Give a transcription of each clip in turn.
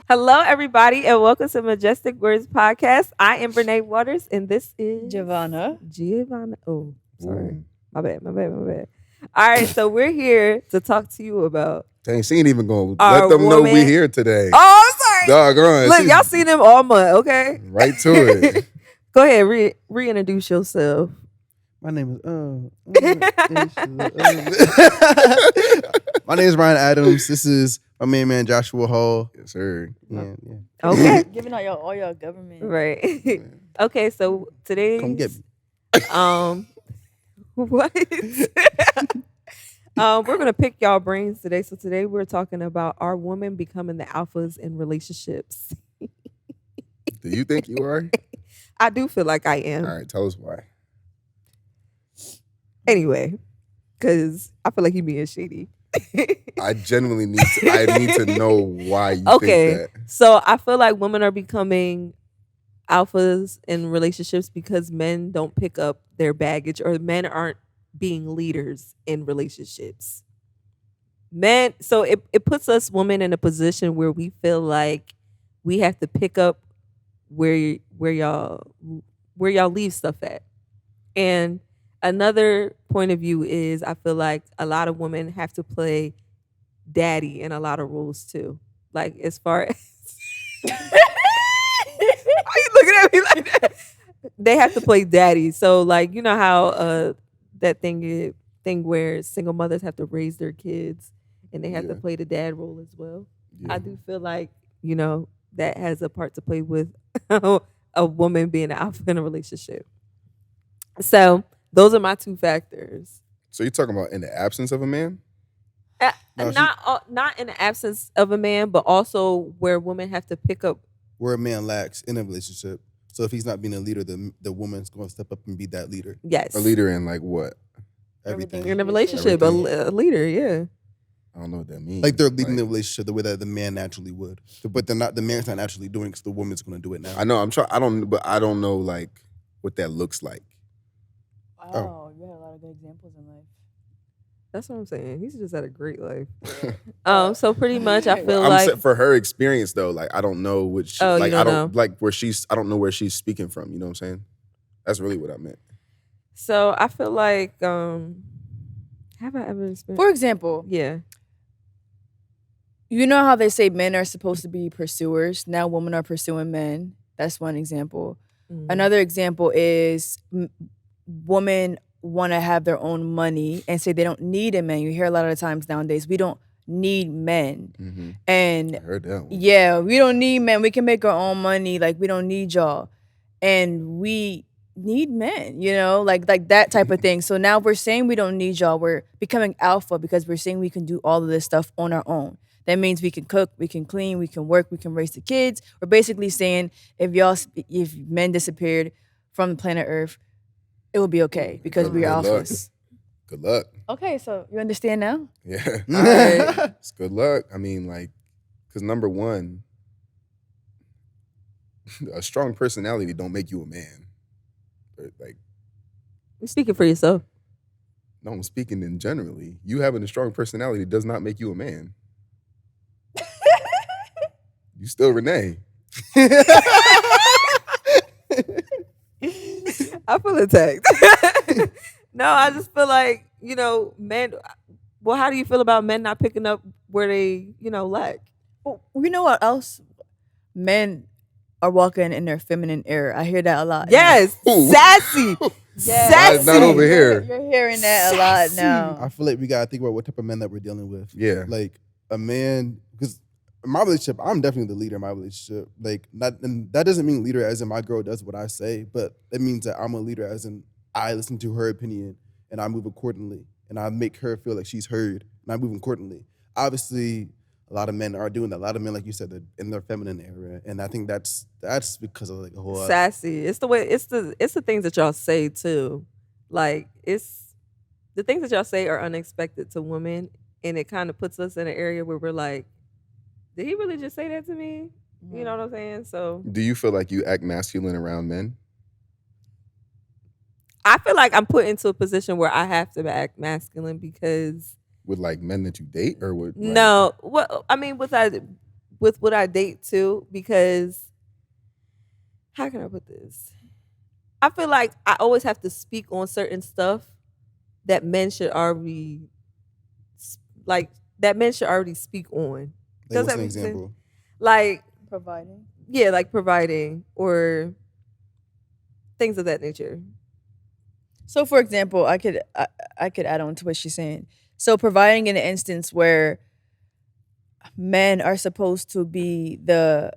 Hello, everybody, and welcome to Majestic Words Podcast. I am Reneyywaters, and this is Giovanna. Oh, sorry. Ooh. My bad. All right, so we're here to talk to you about Dang, she ain't even gonna our let them know we woman. here today. Oh, I'm sorry. Doggone. Look, She's y'all seen him all month, okay? right to it. Go ahead, reintroduce yourself. My name is my name is Ryan Adams. This is my main man Joshua Hall. Yes, sir. Yeah. Okay. Giving out all your government. Right. Okay, so today's Come get me. what? We're gonna pick y'all brains today. So today we're talking about our women becoming the alphas in relationships. Do you think you are? I do feel like I am. All right, tell us why. Anyway, because I feel like he being shady. I genuinely need to know why you Okay, think that. so I feel like women are becoming alphas in relationships because men don't pick up their baggage, or men aren't being leaders in relationships. Men, so it puts us women in a position where we feel like we have to pick up where y'all leave stuff at. And another point of view is I feel like a lot of women have to play daddy in a lot of roles too. Like as far as why you looking at me like that? They have to play daddy. So like you know how that thing where single mothers have to raise their kids and they have to Yeah. play the dad role as well. Yeah. I do feel like, that has a part to play with a woman being an alpha in a relationship. So those are my two factors. So you're talking about in the absence of a man? No, Not in the absence of a man, but also where women have to pick up. Where a man lacks in a relationship. So if he's not being a leader, the woman's going to step up and be that leader. Yes, A leader in like what? Everything. in a relationship, a leader. Yeah. I don't know what that means. Like they're leading the relationship the way that the man naturally would, but they're not. The man's not naturally doing it, because the woman's going to do it now. I know. I'm trying. But I don't know like what that looks like. Wow, you had a lot of good examples in life. That's what I'm saying. He's just had a great life. So pretty much, I feel I'm like saying for her experience though, like I don't know which. Oh, you like don't I know. don't like where she's. I don't know where she's speaking from. You know what I'm saying? That's really what I meant. so. I feel like have I ever experienced? For example, Yeah. you know how they say men are supposed to be pursuers. Now women are pursuing men. That's one example. Mhm. Another example is women want to have their own money and say they don't need a man. You hear a lot of the times nowadays, we don't need men. Mm-hmm. And I heard that one. yeah, we don't need men. We can make our own money. Like, we don't need y'all. And we need men, like that type of thing. So now we're saying we don't need y'all. We're becoming alpha because we're saying we can do all of this stuff on our own. That means we can cook, we can clean, we can work, we can raise the kids. We're basically saying if men disappeared from the planet Earth, it will be okay because we're Good luck. alphas. Good luck. Okay, so you understand now? Yeah. Alright. It's good luck. I mean, like, because number one, a strong personality don't make you a man. But, like, You're speaking for yourself. no, I'm speaking in generally. You having a strong personality does not make you a man. You still Renee. I feel attacked. No, I just feel like, men. Well, how do you feel about men not picking up where they, lack? Well, you know what else? Men are walking in their feminine era. I hear that a lot. Yes, Ooh. sassy, Yeah. sassy. Not over here. You're hearing that a lot now. I feel like we got to think about what type of men that we're dealing with. Yeah. Like a man, because in my relationship, I'm definitely the leader in my relationship. Like, and that doesn't mean leader as in my girl does what I say, but it means that I'm a leader as in I listen to her opinion and I move accordingly, and I make her feel like she's heard, and I move accordingly. Obviously, a lot of men are doing that. A lot of men, like you said, are in their feminine area, and I think that's because of like a whole lot. Sassy. It's the way. It's the things that y'all say too. Like it's the things that y'all say are unexpected to women, and it kind of puts us in an area where we're like, did he really just say that to me? You know what I'm saying? So Do you feel like you act masculine around men? I feel like I'm put into a position where I have to act masculine because With like men that you date or with like, no, well, I mean, with what I date too, because how can I put this? I feel like I always have to speak on certain stuff that men should already like that men should already speak on. Like, Does what's that an make sense? example? Like, Providing. yeah, like providing or things of that nature. So, for example, I could add on to what she's saying. So, providing in an instance where men are supposed to be the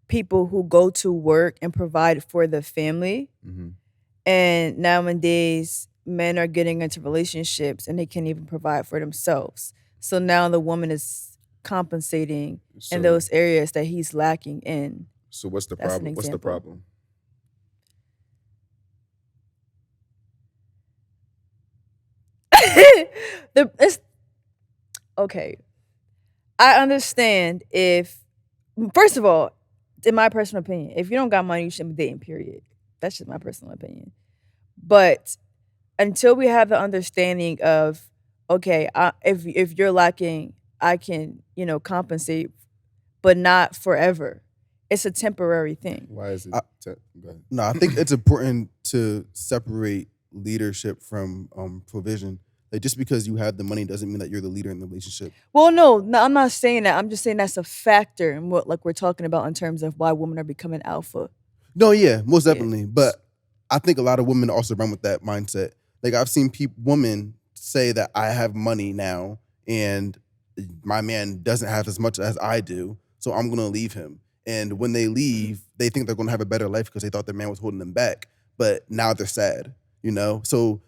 people who go to work and provide for the family, Mm-hmm. and nowadays men are getting into relationships and they can't even provide for themselves. So now the woman is compensating in those areas that he's lacking in. So what's the That's an problem? What's the example. problem? Okay. I understand if, first of all, in my personal opinion, if you don't got money, you shouldn't be dating, period. That's just my personal opinion. But until we have the understanding of, okay, if you're lacking, I can, compensate, but not forever. It's a temporary thing. Why is it? I- Go ahead. No, I think it's important to separate leadership from provision. Like, just because you have the money doesn't mean that you're the leader in the relationship. Well, no, I'm not saying that. I'm just saying that's a factor in what like we're talking about in terms of why women are becoming alpha. No, yeah, most Yeah. definitely. But I think a lot of women also run with that mindset. Like, I've seen women say that I have money now and my man doesn't have as much as I do, so I'm gonna leave him. And when they leave, they think they're gonna have a better life because they thought their man was holding them back. But now they're sad, So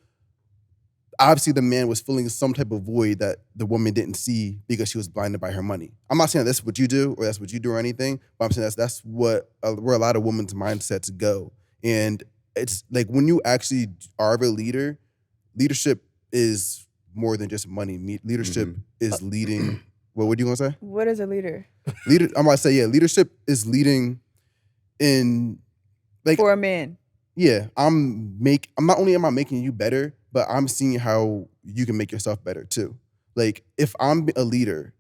obviously the man was filling some type of void that the woman didn't see because she was blinded by her money. I'm not saying that's what you do or that's what you do or anything, but I'm saying that's what where a lot of women's mindsets go. And it's like when you actually are a leader, leadership is more than just money. Leadership is leading. What were you gonna say? What is a leader? I'm gonna say, yeah, leadership is leading in like For a man. yeah, I'm not only am I making you better, but I'm seeing how you can make yourself better too. Like, if I'm a leader,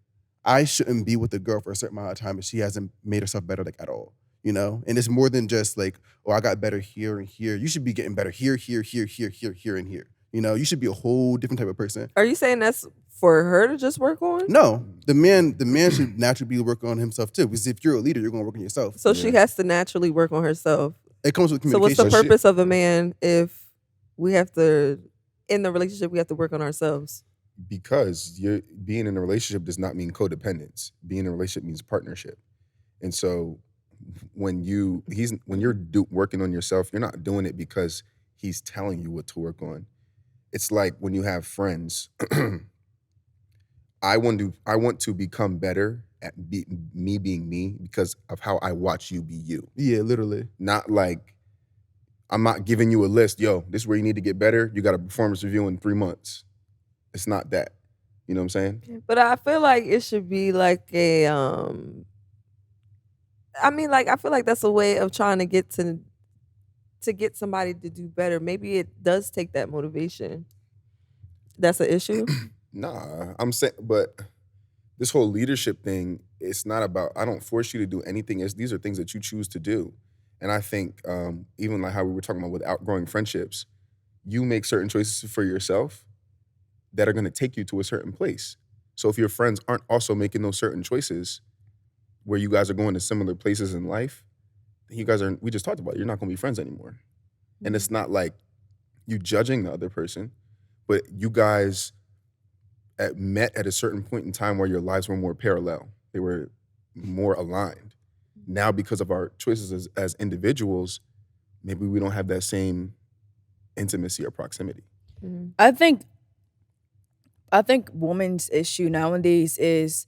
I shouldn't be with a girl for a certain amount of time if she hasn't made herself better like at all. And it's more than just like, oh, I got better here and here. You should be getting better here, here, here, here, here, here, and here. You should be a whole different type of person. Are you saying that's for her to just work on? No, the man should naturally be working on himself too. Because if you're a leader, you're gonna work on yourself. So she has to naturally work on herself. It comes with So what's communication. the purpose of a man if we have to, in the relationship, we have to work on ourselves? Because you're being in a relationship does not mean codependence. Being in a relationship means partnership. And so when you're working on yourself, you're not doing it because he's telling you what to work on. It's like when you have friends. I want to become better at me being me because of how I watch you be you. Yeah, literally. Not like I'm not giving you a list. Yo, this is where you need to get better. You got a performance review in 3 months. It's not that. You know what I'm saying? But I feel like it should be like a I feel like that's a way of trying to get somebody to do better. Maybe it does take that motivation. That's an issue. Nah, I'm saying, but this whole leadership thing, it's not about, I don't force you to do anything. These are things that you choose to do. And I think even like how we were talking about with outgrowing friendships, you make certain choices for yourself that are going to take you to a certain place. So if your friends aren't also making those certain choices where you guys are going to similar places in life, then we just talked about it, you're not going to be friends anymore. And it's not like you judging the other person, but you guys met at a certain point in time where your lives were more parallel. They were more aligned. Now, because of our choices as individuals, maybe we don't have that same intimacy or proximity. Mhm. I think women's issue nowadays is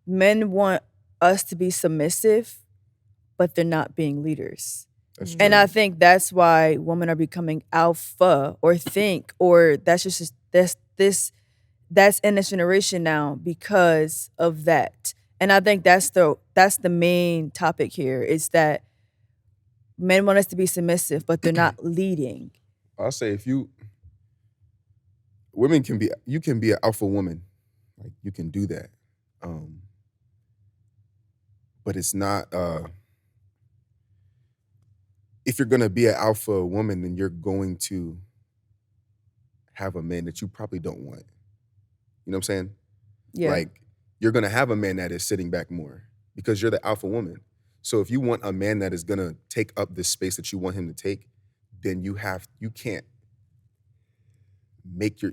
men want us to be submissive, but they're not being leaders. That's And true. I think that's why women are becoming alpha or that's in this generation now because of that. And I think that's the main topic here is that men want us to be submissive, but they're not leading. I'll say you can be an alpha woman. Like, you can do that. but it's not. If you're gonna be an alpha woman, then you're going to have a man that you probably don't want. You know what I'm saying? Yeah. Like you're gonna have a man that is sitting back more because you're the alpha woman. So if you want a man that is gonna take up this space that you want him to take, then you can't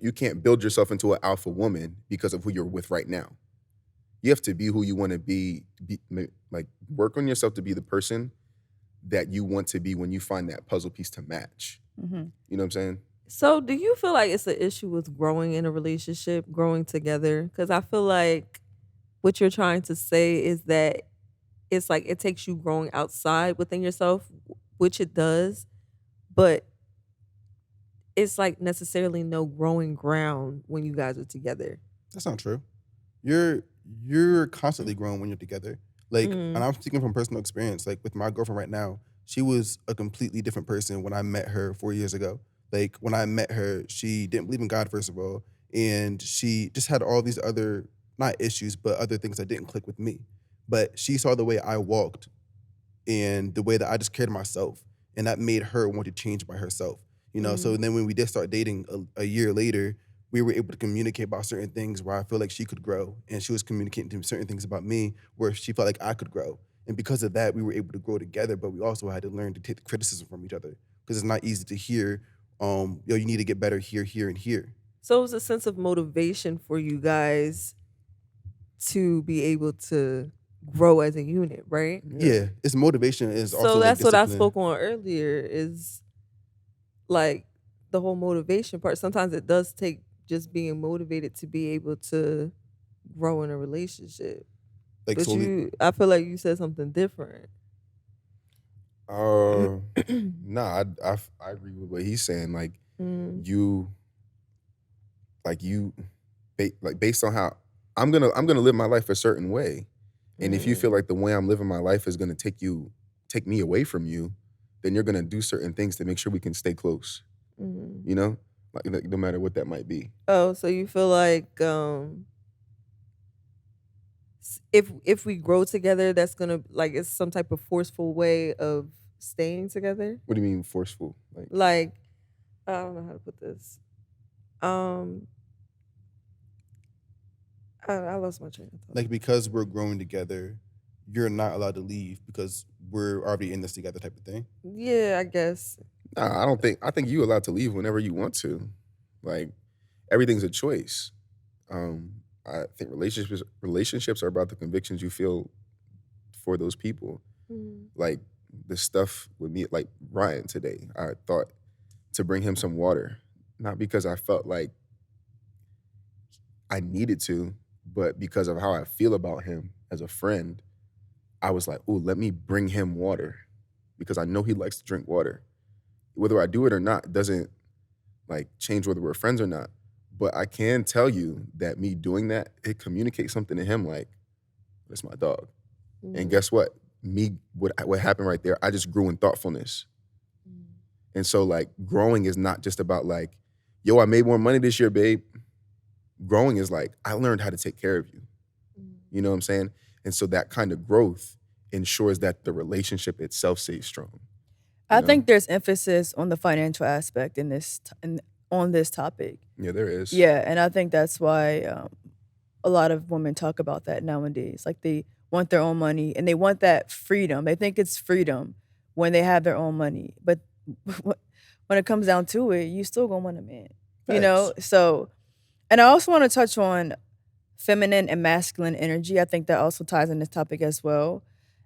you can't build yourself into an alpha woman because of who you're with right now. You have to be who you want to be like work on yourself to be the person that you want to be when you find that puzzle piece to match. Mm-hmm. You know what I'm saying? So, do you feel like it's an issue with growing in a relationship, growing together? Because I feel like what you're trying to say is that it's like it takes you growing outside within yourself, which it does, but it's like necessarily no growing ground when you guys are together. That's not true. You're constantly growing when you're together. Like, and I'm speaking from personal experience. Like with my girlfriend right now, she was a completely different person when I met her 4 years ago. Like when I met her, she didn't believe in God, first of all, and she just had all these other not issues, but other things that didn't click with me. But she saw the way I walked and the way that I just cared myself, and that made her want to change by herself. You know, so then when we did start dating a year later, we were able to communicate about certain things where I feel like she could grow, and she was communicating to me certain things about me where she felt like I could grow. And because of that, we were able to grow together, but we also had to learn to take the criticism from each other because it's not easy to hear, yo, you need to get better here, here, and here. So, it was a sense of motivation for you guys to be able to grow as a unit, right? Yeah, it's motivation is also So, like that's what I discipline. spoke on earlier is like the whole motivation part. Sometimes it does take just being motivated to be able to grow in a relationship. Like But solely, I feel like you said something different. Nah, I agree with what he's saying. Like Mm. you, like you, like based on how I'm gonna live my life a certain way, and if you feel like the way I'm living my life is gonna take me away from you, then you're gonna do certain things to make sure we can stay close. Mm. You know, like no matter what that might be. Oh, so you feel like if we grow together, that's gonna like it's some type of forceful way of staying together. What do you mean forceful? Like I don't know how to put this. Um, I lost my train of thought. like because we're growing together, you're not allowed to leave because we're already in this together type of thing. Yeah, I guess. Nah, I don't think. I think you allowed to leave whenever you want to. Like everything's a choice. I think relationships are about the convictions you feel for those people. Mm. Like the stuff with me, like Ryan today, I thought to bring him some water, not because I felt like I needed to, but because of how I feel about him as a friend. I was like, "Ooh, let me bring him water," because I know he likes to drink water. Whether I do it or not doesn't like change whether we're friends or not. But I can tell you that me doing that, it communicates something to him like, that's my dog. And guess what? What happened right there, I just grew in thoughtfulness. And so like growing is not just about like, yo, I made more money this year, babe. Growing is like, I learned how to take care of you. You know what I'm saying? And so that kind of growth ensures that the relationship itself stays strong. I know? think there's emphasis on the financial aspect in on this topic. Yeah, there is. Yeah, and I think that's why a lot of women talk about that nowadays. Like they want their own money and they want that freedom. They think it's freedom when they have their own money, but when it comes down to it, you still gonna want a man. You know. So, and I also want to touch on feminine and masculine energy. I think that also ties in this topic as well.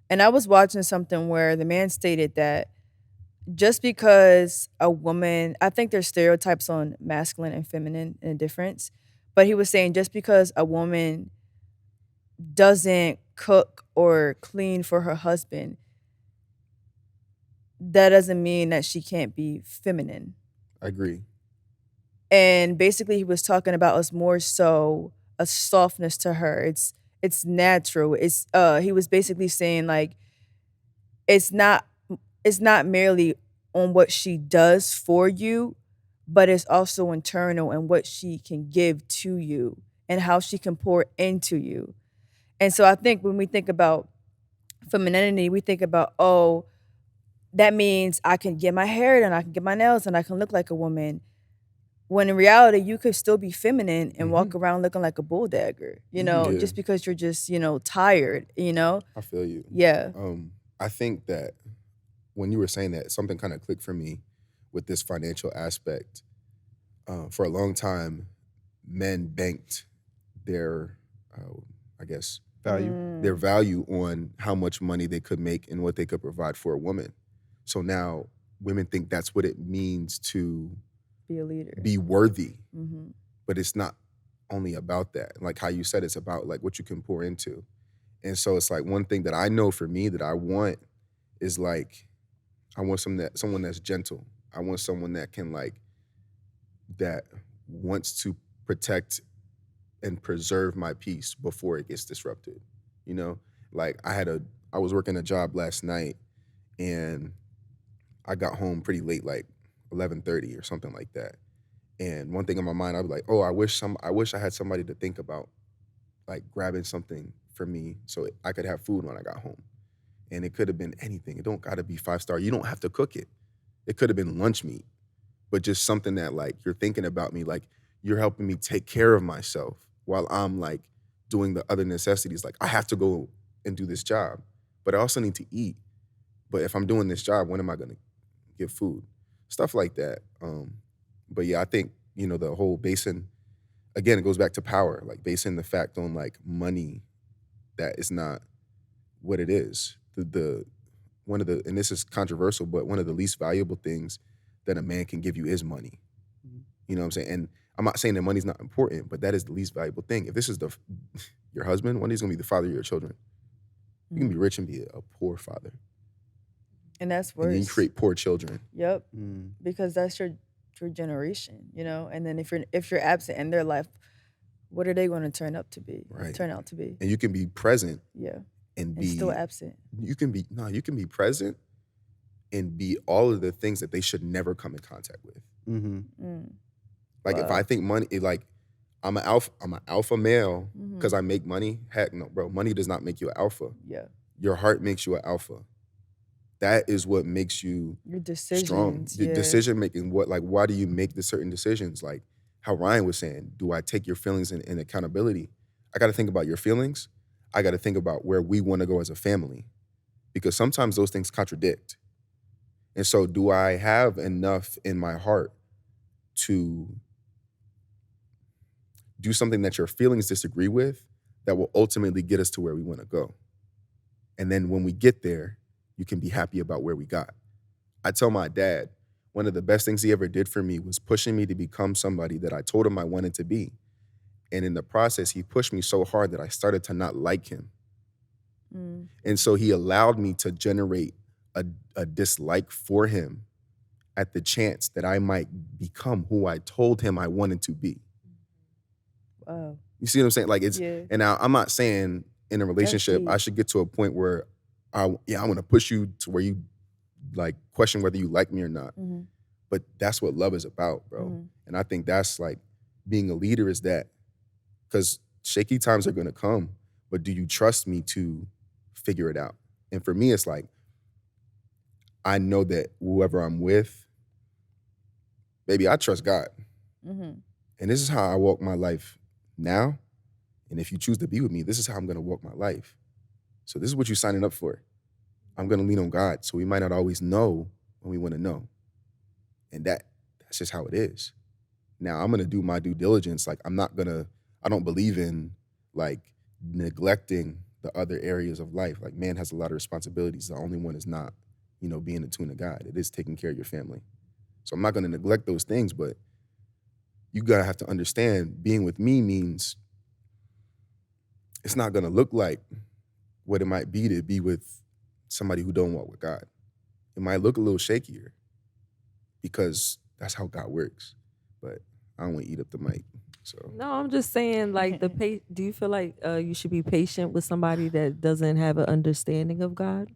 And I was watching something where the man stated that just because a woman, I think there's stereotypes on masculine and feminine and a difference, but he was saying just because a woman doesn't cook or clean for her husband, that doesn't mean that she can't be feminine. I agree. And basically he was talking about us more so a softness to her. It's natural. It's he was basically saying like it's not merely on what she does for you, but it's also internal and what she can give to you and how she can pour into you. And so I think when we think about femininity, we think about, oh, that means I can get my hair done, I can get my nails done, I can look like a woman. When in reality, you could still be feminine and walk around looking like a bulldagger, Yeah. just because you're just, tired, I feel you. Yeah. I think that when you were saying that, something kind of clicked for me with this financial aspect. For a long time, men banked their, I guess, Value. their value on how much money they could make and what they could provide for a woman. So now women think that's what it means to Be a leader. be worthy. Mm-hmm. But it's not only about that. Like how you said, it's about like what you can pour into. And so it's like one thing that I know for me that I want is like, I want someone that's gentle. I want someone that can that wants to protect and preserve my peace before it gets disrupted. Like I was working a job last night and I got home pretty late, like 11:30 or something like that. And one thing in my mind, I'd be like, oh, I wish I had somebody to think about like grabbing something for me so I could have food when I got home. And it could have been anything. It don't gotta be 5-star. You don't have to cook it. It could have been lunch meat, but just something that like you're thinking about me, like you're helping me take care of myself while I'm like doing the other necessities. Like I have to go and do this job, but I also need to eat. But if I'm doing this job, when am I gonna get food? Stuff like that. But yeah, I think, the whole basing, again, it goes back to power, like basing the fact on like money that is not what it is. And this is controversial, but one of the least valuable things that a man can give you is money. You know what I'm saying? And I'm not saying that money's not important, but that is the least valuable thing. If this is your husband, one day he's gonna be the father of your children. You can be rich and be a poor father. And that's worse. And then you create poor children. Yep. Because that's your generation, And then if you're absent in their life, what are they going to turn out to be? Right. Turn out to be. And you can be present. Yeah. And still absent. You can be present and be all of the things that they should never come in contact with. Like if I think money, like I'm an alpha male because I make money. Heck no, bro. Money does not make you an alpha. Yeah. Your heart makes you an alpha. That is what makes you your decisions, strong. Yeah. Decision making. Why do you make the certain decisions? Like how Ryan was saying, do I take your feelings in accountability? I got to think about your feelings. I got to think about where we want to go as a family, because sometimes those things contradict. And so do I have enough in my heart to do something that your feelings disagree with that will ultimately get us to where we want to go? And then when we get there, you can be happy about where we got. I tell my dad, one of the best things he ever did for me was pushing me to become somebody that I told him I wanted to be. And in the process, he pushed me so hard that I started to not like him. And so he allowed me to generate a dislike for him at the chance that I might become who I told him I wanted to be. Wow. You see what I'm saying? Like it's, Yeah. And now I'm not saying in a relationship, I should get to a point where I want to push you to where you like question whether you like me or not. But that's what love is about, bro. And I think that's like being a leader is that, because shaky times are going to come, but do you trust me to figure it out? And for me, it's like, I know that whoever I'm with, baby, I trust God. And this is how I walk my life now. And if you choose to be with me, this is how I'm going to walk my life. So this is what you're signing up for. I'm going to lean on God. So we might not always know when we want to know. And that's just how it is. Now I'm going to do my due diligence. Like I don't believe in like neglecting the other areas of life. Like man has a lot of responsibilities. The only one is not, being in tune to God. It is taking care of your family. So I'm not going to neglect those things, but you got to have to understand being with me means it's not going to look like what it might be to be with somebody who don't walk with God. It might look a little shakier because that's how God works. But I don't want to eat up the mic. So No, I'm just saying, like do you feel like you should be patient with somebody that doesn't have an understanding of God?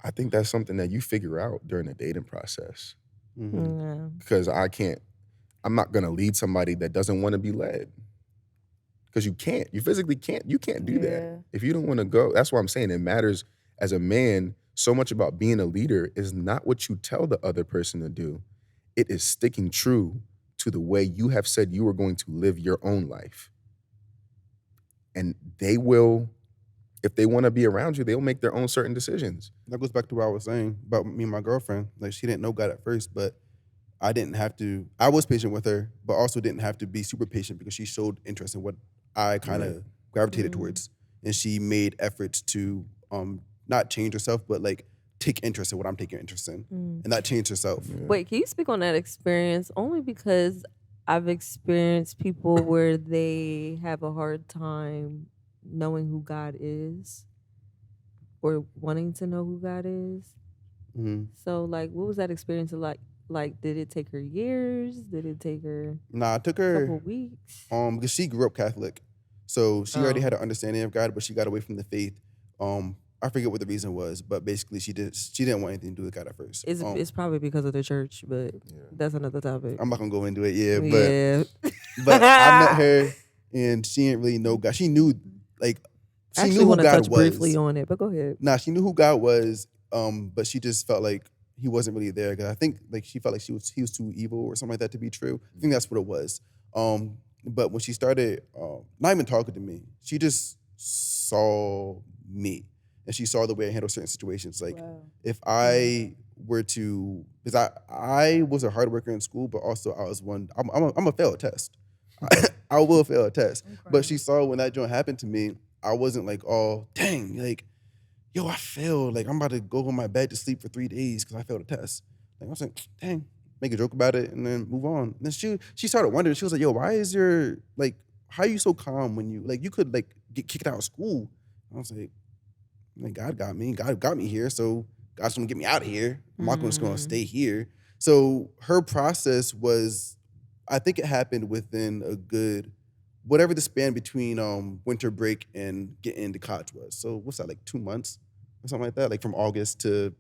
I think that's something that you figure out during the dating process. Because I'm not going to lead somebody that doesn't want to be led. Because you physically can't do that. If you don't want to go, that's why I'm saying it matters as a man, so much about being a leader is not what you tell the other person to do. It is sticking true to the way you have said you are going to live your own life. And they will, if they want to be around you, they'll make their own certain decisions. That goes back to what I was saying about me and my girlfriend. Like, she didn't know God at first, but I didn't have to. I was patient with her, but also didn't have to be super patient because she showed interest in what I kind of gravitated towards, and she made efforts to not change herself, but like take interest in what I'm taking interest in, and that changed herself. Yeah. Wait, can you speak on that experience? Only because I've experienced people where they have a hard time knowing who God is or wanting to know who God is. Mm-hmm. So, like, what was that experience like? Like, did it take her years? Did it take her Nah, it took a her couple weeks? because she grew up Catholic, so she already Oh. had an understanding of God, but she got away from the faith. I forget what the reason was, but basically she didn't want anything to do with God at first. It's probably because of the church, but that's another topic. I'm not gonna go into it, yeah, but Yeah. but I met her and she didn't really know God. She knew like I she actually knew who want to God touch was. briefly on it, but go ahead. Nah, she knew who God was, but she just felt like he wasn't really there. Cause I think like she felt like he was too evil or something like that to be true. I think that's what it was. But when she started not even talking to me, she just saw me. And she saw the way I handle certain situations. Like if I were to, because I was a hard worker in school, but also I was I'm a fail a test. I will fail a test. But she saw when that joint happened to me, I wasn't like, oh, dang, like, yo, I failed. Like, I'm about to go on my bed to sleep for 3 days because I failed a test. Like, I was like, dang, make a joke about it and then move on. And then she started wondering. She was like, yo, why is your, like, how are you so calm when you, like, you could, like, get kicked out of school. I was like, God got me. God got me here, so God's gonna get me out of here. I'm not just gonna stay here. So her process was, I think it happened within a good, whatever the span between winter break and getting into college was. So what's that, like 2 months or something like that? Like from August to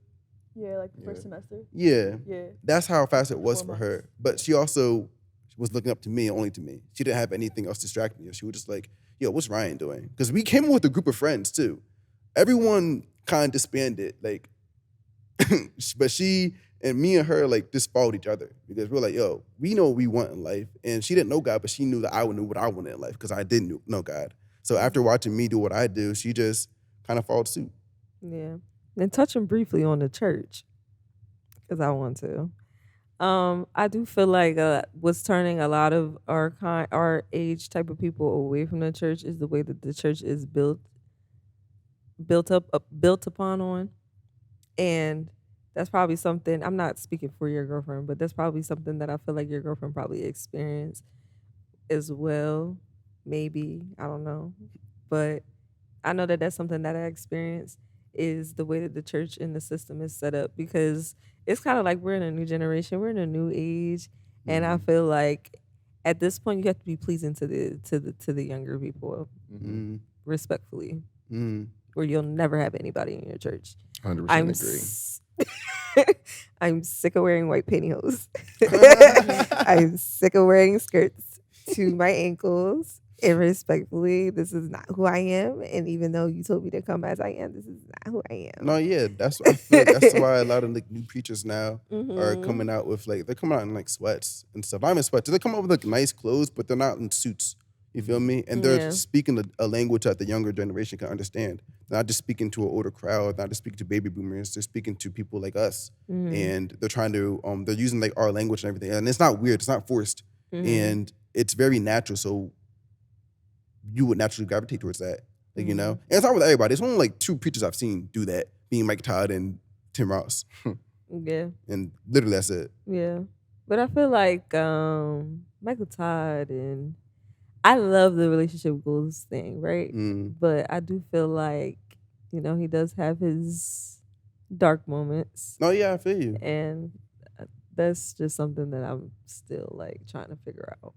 like the first semester. Yeah. Yeah. That's how fast it was 4 for her. But she also was looking up to me, only to me. She didn't have anything else distract me. She was just like, yo, what's Ryan doing? Because we came in with a group of friends too. Everyone kind of disbanded, like, but she and me and her like just followed each other because we're like, yo, we know what we want in life. And she didn't know God, but she knew that I knew what I wanted in life because I didn't know God. So after watching me do what I do, she just kind of followed suit. Yeah. And touching briefly on the church, because I want to. I do feel like what's turning a lot of our age type of people away from the church is the way that the church is built upon on. And that's probably something, I'm not speaking for your girlfriend, but that's probably something that I feel like your girlfriend probably experienced as well. Maybe, I don't know. But I know that that's something that I experienced, is the way that the church and the system is set up, because it's kind of like we're in a new generation, we're in a new age, and I feel like at this point you have to be pleasing to the younger people, respectfully, or you'll never have anybody in your church. 100% agree. I'm sick of wearing white pantyhose. I'm sick of wearing skirts to my ankles. And respectfully, this is not who I am. And even though you told me to come as I am, this is not who I am. No, yeah, that's I feel like that's why a lot of like new preachers now are coming out with like, they're coming out in like sweats and stuff. I'm in sweats. They come out with like nice clothes, but they're not in suits. You feel me? And they're speaking a language that the younger generation can understand. They're not just speaking to an older crowd, not just speaking to baby boomers. They're speaking to people like us. And they're trying to, they're using like our language and everything. And it's not weird. It's not forced. And it's very natural. So you would naturally gravitate towards that. Like, you know? And it's not with everybody. It's only like 2 preachers I've seen do that, being Mike Todd and Tim Ross. Yeah. And literally that's it. Yeah. But I feel like Michael Todd, and I love the relationship goals thing, right? But I do feel like, you know, he does have his dark moments. Oh, yeah, I feel you. And that's just something that I'm still like trying to figure out.